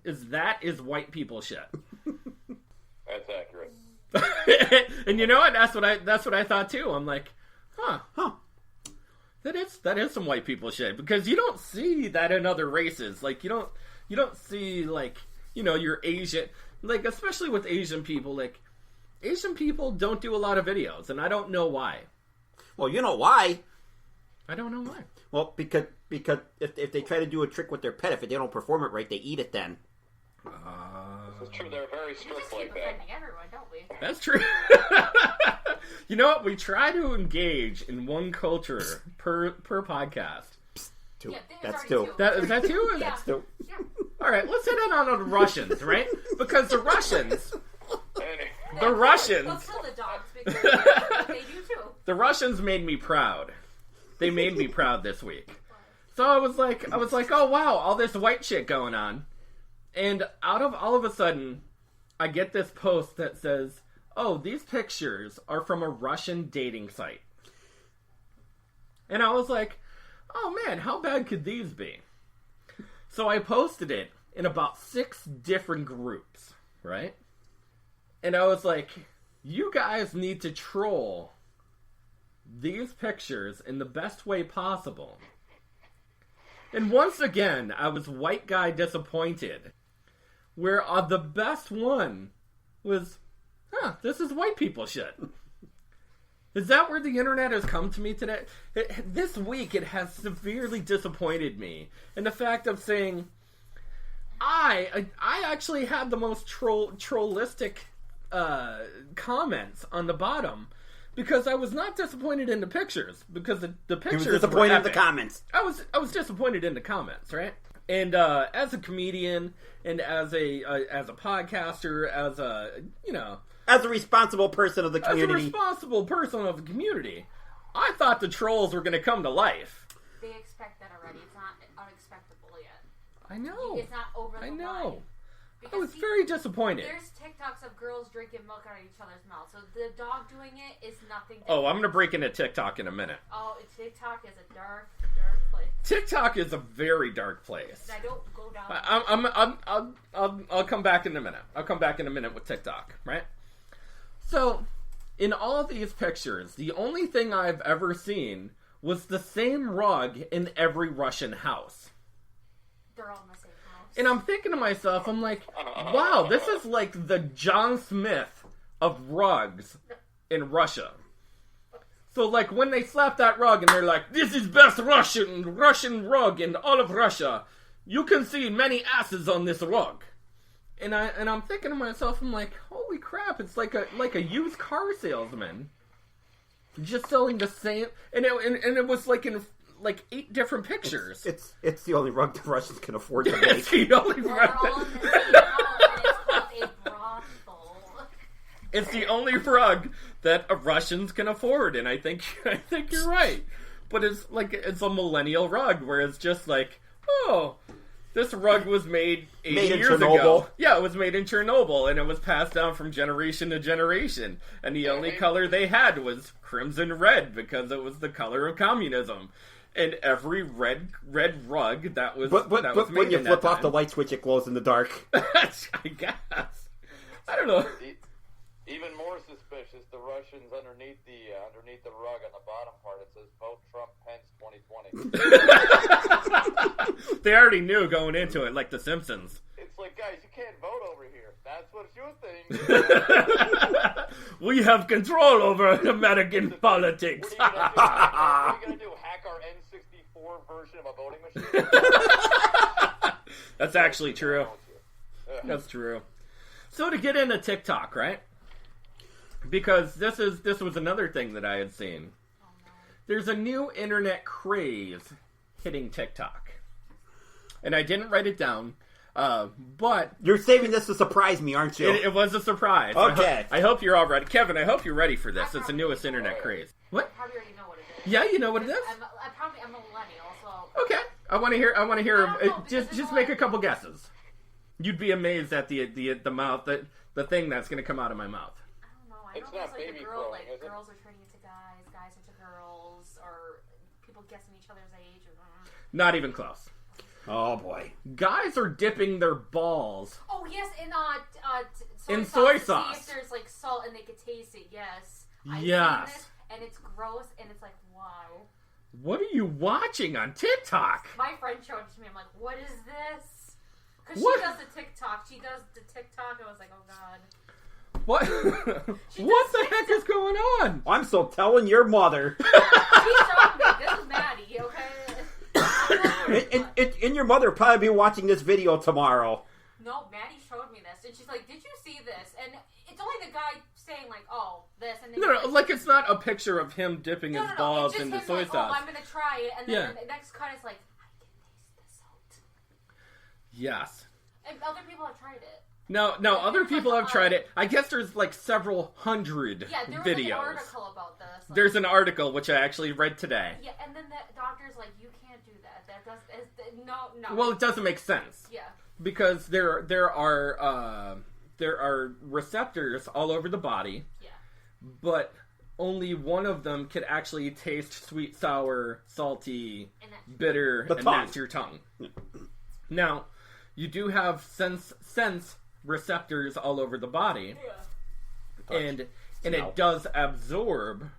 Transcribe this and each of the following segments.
is white people shit. That's accurate. And you know what? That's what I thought too. I'm like, huh. That is some white people shit, because you don't see that in other races. Like you don't see, like, you know, your Asian, like, especially with Asian people, like Asian people don't do a lot of videos, and I don't know why. Well, you know why? I don't know why. Well, because if they try to do a trick with their pet, if they don't perform it right, they eat it then. This is true. They're very strict like that. Everyone, don't we? That's true. You know what? We try to engage in one culture per podcast. Two. Yeah, That's two. Is that two? Yeah. That's two. Yeah. All right, let's hit in on the Russians, right? Because the Russians, They'll kill the dogs because they do too. the Russians made me proud. They made me proud this week. So I was like, oh wow, all this white shit going on. And all of a sudden, I get this post that says, oh, these pictures are from a Russian dating site. And I was like, oh man, how bad could these be? So I posted it in about 6 different groups, right? And I was like, you guys need to troll these pictures in the best way possible. And once again, I was white guy disappointed. Where the best one was, this is white people shit. Is that where the internet has come to me today? This week, it has severely disappointed me. And the fact of saying, I actually had the most trollistic comments on the bottom, because I was not disappointed in the pictures, because the pictures He was disappointed were in the comments. I was disappointed in the comments, right? And as a comedian, and as a podcaster, as a, you know, as a responsible person of the community, I thought the trolls were going to come to life. They expect that already. It's not unexpectable yet. I know. It's not over the line. I know. Because I was very disappointed. There's TikToks of girls drinking milk out of each other's mouths. So the dog doing it is nothing different. Oh, I'm going to break into TikTok in a minute. Oh, TikTok is a dark, dark place. TikTok is a very dark place. I don't go down. I'll come back in a minute. I'll come back in a minute with TikTok, right? So, in all of these pictures, the only thing I've ever seen was the same rug in every Russian house. They're all in the same house. And I'm thinking to myself, I'm like, wow, this is like the John Smith of rugs in Russia. So, like, when they slap that rug and they're like, this is best Russian rug in all of Russia, you can see many asses on this rug. And I'm thinking to myself, I'm like, holy crap, it's like a used car salesman just selling the same, and it was like in like 8 different pictures. It's the only rug the Russians can afford to make. It's the only rug. They're all in the same house, and it's called a brothel. It's the only rug that Russians can afford, and I think you're right. But it's a millennial rug where it's just like, oh, this rug was made 80 years ago. Yeah, it was made in Chernobyl, and it was passed down from generation to generation. And the only color they had was crimson red, because it was the color of communism. And every red rug that was but made when you in flip that off time, the light switch, it glows in the dark. I guess. I don't know. Even more suspicious, the Russians underneath the rug on the bottom part, it says "Vote Trump, Pence 2020." They already knew going into it, like The Simpsons. It's like, guys, you can't vote over here. That's what you think. We have control over American politics. What are you gonna do? Hack our N64 version of a voting machine? That's actually true. That's true. So to get into TikTok, right? Because this was another thing that I had seen. Oh, no. There's a new internet craze hitting TikTok. And I didn't write it down, but... You're saving this to surprise me, aren't you? It was a surprise. Okay. I hope you're all ready. Kevin, I hope you're ready for this. It's the newest internet craze. What? I probably already know what it is. Yeah, you know what it is? I'm a millennial, so... Okay. I want to hear. I don't know, Just make a couple guesses. You'd be amazed at the mouth, the thing that's going to come out of my mouth. I It's know not there's like baby a girl, growing, like is it? girls are turning into guys, guys into girls, or people guessing each other's age. Or, Not even close. Oh boy. Guys are dipping their balls Oh yes, in soy soy sauce. sauce. To see if there's like salt and they could taste it. Yes. I've Yes. seen this, and it's gross, and it's like, wow. What are you watching on TikTok? My friend showed it to me. I'm like, what is this? Because What? she does the TikTok. She does the TikTok. I was like, oh god. What? What the heck is going on? I'm so telling your mother. She showed me. This is Maddie. Okay. And your mother will probably be watching this video tomorrow. No, Maddie showed me this, and she's like, "Did you see this?" And it's only the guy saying like, "Oh, this," and then No, like it's not a picture of him dipping his balls it's just into him soy like, sauce. "Oh, I'm gonna try it," and then the next cut is like, "I can taste the salt." Yes. And other people have tried it. No, other people have tried it. I guess there's like several hundred Yeah, there was videos. like an article about this. Like, There's an article which I actually read today. yeah, and then the doctor's like, "You can't do that. That does no." Well, it doesn't make sense. Yeah. Because there are receptors all over the body. Yeah. But only one of them could actually taste sweet, sour, salty, bitter, and that's your tongue. Now, you do have sense receptors all over the body, and it does absorb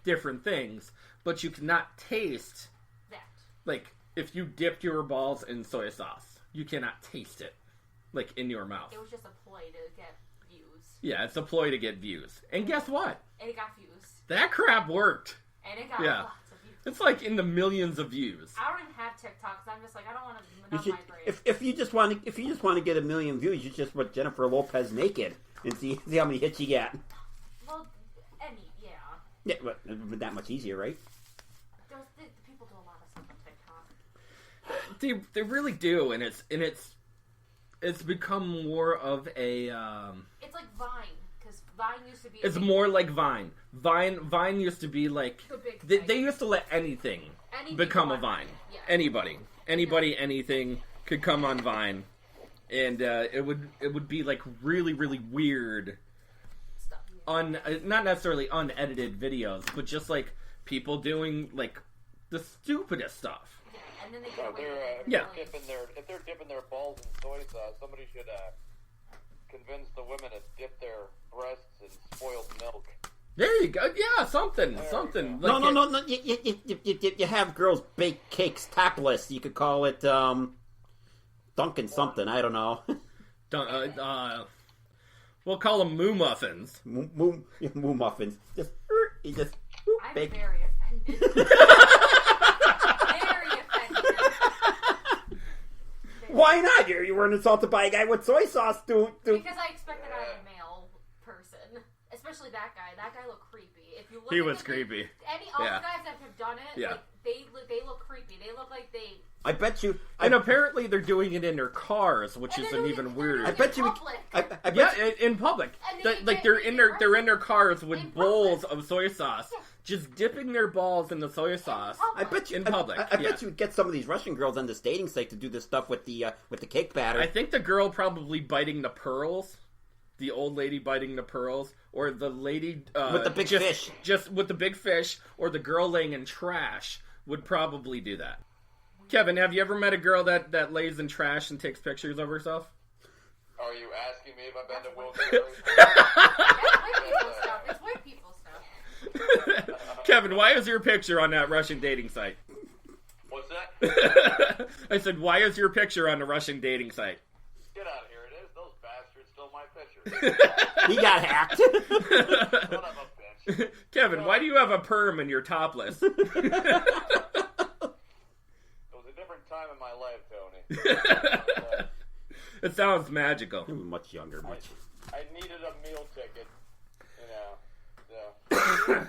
different things, but you cannot taste that. Like if you dipped your balls in soy sauce, you cannot taste it like in your mouth. It was just a ploy to get views. Yeah, it's a ploy to get views. And guess what? And it got views. That crap worked. And it got lots of views. It's like in the millions of views. I don't even have TikTok, so I'm just like, I don't want to numb my brain. If you just want to get 1 million views, you just put Jennifer Lopez naked and see how many hits you get. Well, Yeah, but that much easier, right? The people do a lot of stuff on TikTok. They really do, and it's become more of a. It's like Vine, because Vine used to be. It's more like Vine. Vine used to be like the big they used to let anything become a Vine. Yeah. Anybody, anything could come on Vine, and it would be like really weird. Not necessarily unedited videos, but just like people doing like the stupidest stuff. Yeah, and then they get away If they're dipping their balls in soy sauce, somebody should convince the women to dip their breasts in spoiled milk. There you go. Yeah, something. No. You have girls bake cakes topless. You could call it Dunkin' something. I don't know. We'll call them moo muffins. Moo muffins. Just I'm bake. very offended. Very offended. Why not? You weren't insulted by a guy with soy sauce, dude. Because I expected out of a male person, especially that guy. That guy looked creepy. If you look He at was the- creepy. All the guys that have done it, Yeah. like, they look creepy. They look like they. I bet you. And apparently they're doing it in their cars, which is an even weirder. I bet you. I bet Yeah, in public. And Like they're in their cars with bowls of soy sauce, just dipping their balls in the soy sauce. I bet you in public. I bet you would get some of these Russian girls on this dating site to do this stuff with the cake batter. I think the girl probably biting the pearls, the old lady biting the pearls, or the lady with the big fish, just with the big fish, or the girl laying in trash would probably do that. Kevin, have you ever met a girl that lays in trash and takes pictures of herself? Are you asking me if I've been to Wilkes-Barre? It's white people stuff. Kevin, why is your picture on that Russian dating site? What's that? I said, why is your picture on the Russian dating site? Get out of here! It is. Those bastards stole my picture. He got hacked. Son of a bitch. Kevin, why do you have a perm and you're topless? It was a different time in my life, Tony. It sounds magical. You were much younger, much. I needed a meal ticket, you know. So.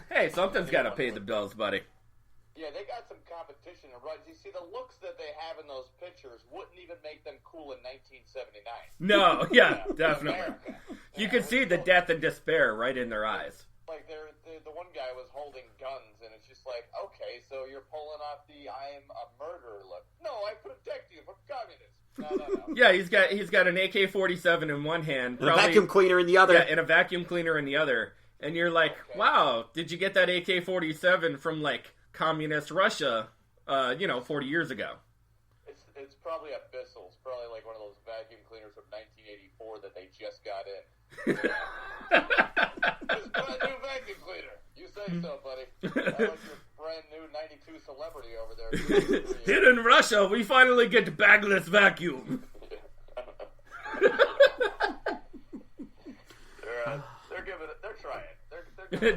Hey, something's got to pay the bills, buddy. Yeah, they got some competition. Right? You see, the looks that they have in those pictures wouldn't even make them cool in 1979. No, yeah, definitely. America. You can see the death and despair right in their eyes. Like, the one guy was holding guns, and it's just like, okay, so you're pulling off the I am a murderer look. No, I protect you from communists. No. Yeah, he's got an AK-47 in one hand, And a vacuum cleaner in the other. Yeah, and a vacuum cleaner in the other. And you're like, wow, did you get that AK-47 from like communist Russia? 40 years ago? It's It's probably a Bissell. It's probably like one of those vacuum cleaners from 1984 that they just got in. It's a brand new vacuum cleaner. You say so, buddy. I like your brand new 92 celebrity over there. Here in Russia, we finally get bagless vacuum.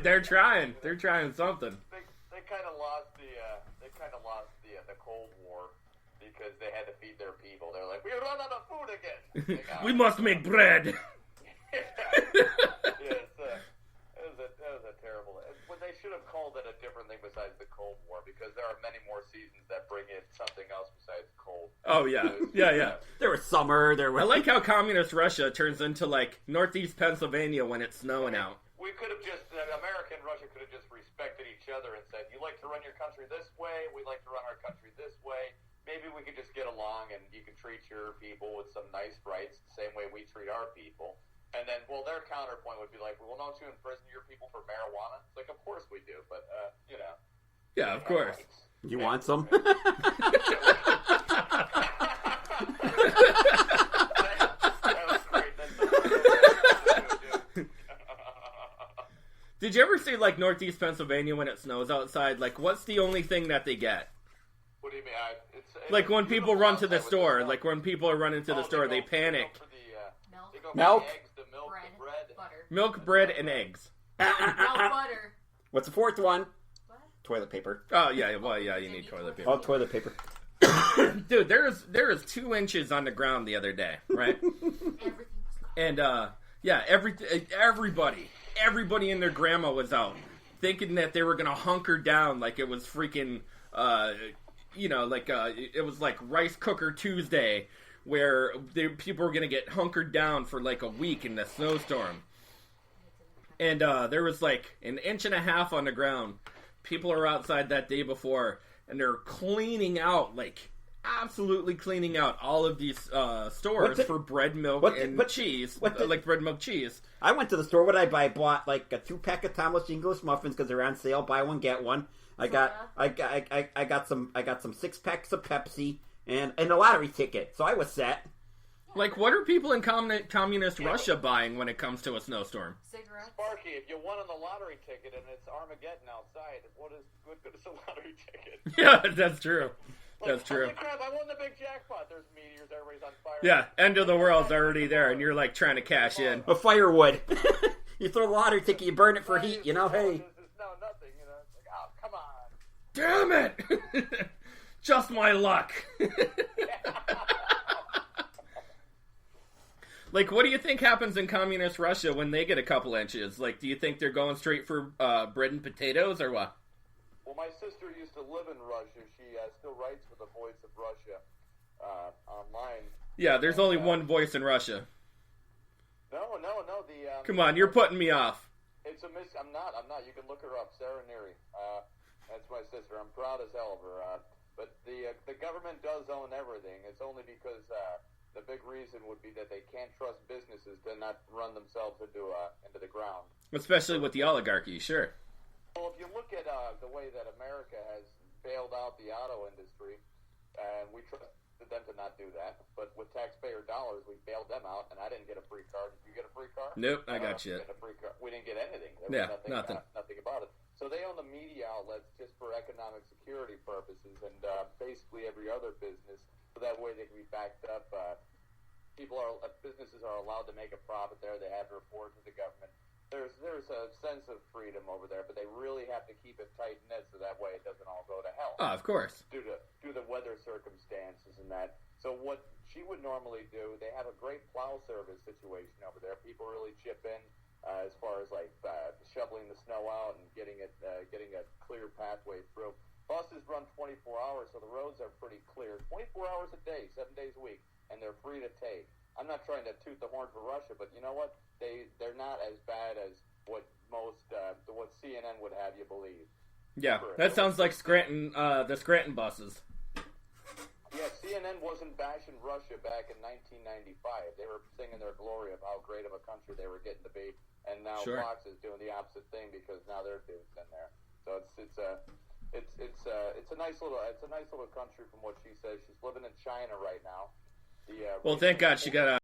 They're trying. They're trying something. They kind of lost the Cold War because they had to feed their people. They're like, we run out of food again. Like, We must make bread. Yeah, it was a terrible. Well, they should have called it a different thing besides the Cold War because there are many more seasons that bring in something else besides cold. Oh yeah, yeah. There was summer. There was. I like how communist Russia turns into like Northeast Pennsylvania when it's snowing out. We could have just, America and Russia could have just respected each other and said, you like to run your country this way, we like to run our country this way. Maybe we could just get along and you can treat your people with some nice rights the same way we treat our people. And then, well, their counterpoint would be like, well, don't you imprison your people for marijuana? It's like, of course we do, but, you know. Yeah, of course. Rights. You want some? Did you ever see like Northeast Pennsylvania when it snows outside? Like, what's the only thing that they get? What do you mean? It's Like when people run to the store, like like when people are running to the store, they panic. Milk? The milk, Bread. the bread. Butter. Milk, bread, and eggs. No butter. What's the fourth one? What? Toilet paper. Oh yeah, well yeah, you need toilet paper. Oh, toilet paper. Dude, there is 2 inches on the ground the other day, right? Everything was gone. And yeah, everybody and their grandma was out, thinking that they were gonna hunker down like it was freaking, it was like Rice Cooker Tuesday, where people were gonna get hunkered down for like a week in the snowstorm. And there was like 1.5 inches on the ground. People are outside that day before, and they're cleaning out, like absolutely cleaning out all of these stores for bread, milk, and cheese, like bread, milk, cheese. I went to the store. What did I buy? I bought like a 2-pack of Thomas English muffins because they're on sale. Buy one get one. I got some 6 packs of Pepsi and a lottery ticket. So I was set. Like, what are people in communist Russia buying when it comes to a snowstorm? Cigarettes. Sparky, if you won on the lottery ticket and it's Armageddon outside, what good is a lottery ticket? Yeah, that's true. That's true. Holy crap, I won the big jackpot. There's meteors, everybody's on fire. Yeah, end of the world's already there, and you're like trying to cash in. A firewood. You throw the lottery ticket, you burn it for heat, you know, hey. No, nothing, you know. It's like, oh, come on. Damn it! Just my luck. Like, what do you think happens in communist Russia when they get a couple inches? Like, do you think they're going straight for bread and potatoes, or what? Well, my sister used to live in Russia. She still writes for the Voice of Russia online. Yeah, there's only one voice in Russia. No. Come on, you're putting me off. It's a I'm not. You can look her up, Sarah Neary. That's my sister. I'm proud as hell of her. But the government does own everything. It's only because the big reason would be that they can't trust businesses to not run themselves into the ground. Especially with the oligarchy, sure. Well, if you look at the way that America has bailed out the auto industry, and we trusted them to not do that, but with taxpayer dollars, we bailed them out, and I didn't get a free car. Did you get a free car? Nope, I got shit. We didn't get anything. There was nothing. Nothing about it. So they own the media outlets just for economic security purposes, and basically every other business, so that way they can be backed up. Businesses are allowed to make a profit there. They have to report to the government. There's a sense of freedom over there, but they really have to keep it tight knit so that way it doesn't all go to hell. Oh, of course. Due to the weather circumstances and that. So what she would normally do, they have a great plow service situation over there. People really chip in as far as like shoveling the snow out and getting a clear pathway through. Buses run 24 hours, so the roads are pretty clear. 24 hours a day, 7 days a week, and they're free to take. I'm not trying to toot the horn for Russia, but you know what? They're not as bad as what CNN would have you believe. Yeah, that sounds like Scranton, the Scranton buses. Yeah, CNN wasn't bashing Russia back in 1995. They were singing their glory of how great of a country they were getting to be, and now Sure. Fox is doing the opposite thing because now their dude's in there. So it's it's a nice little country from what she says. She's living in China right now. Well, thank God she got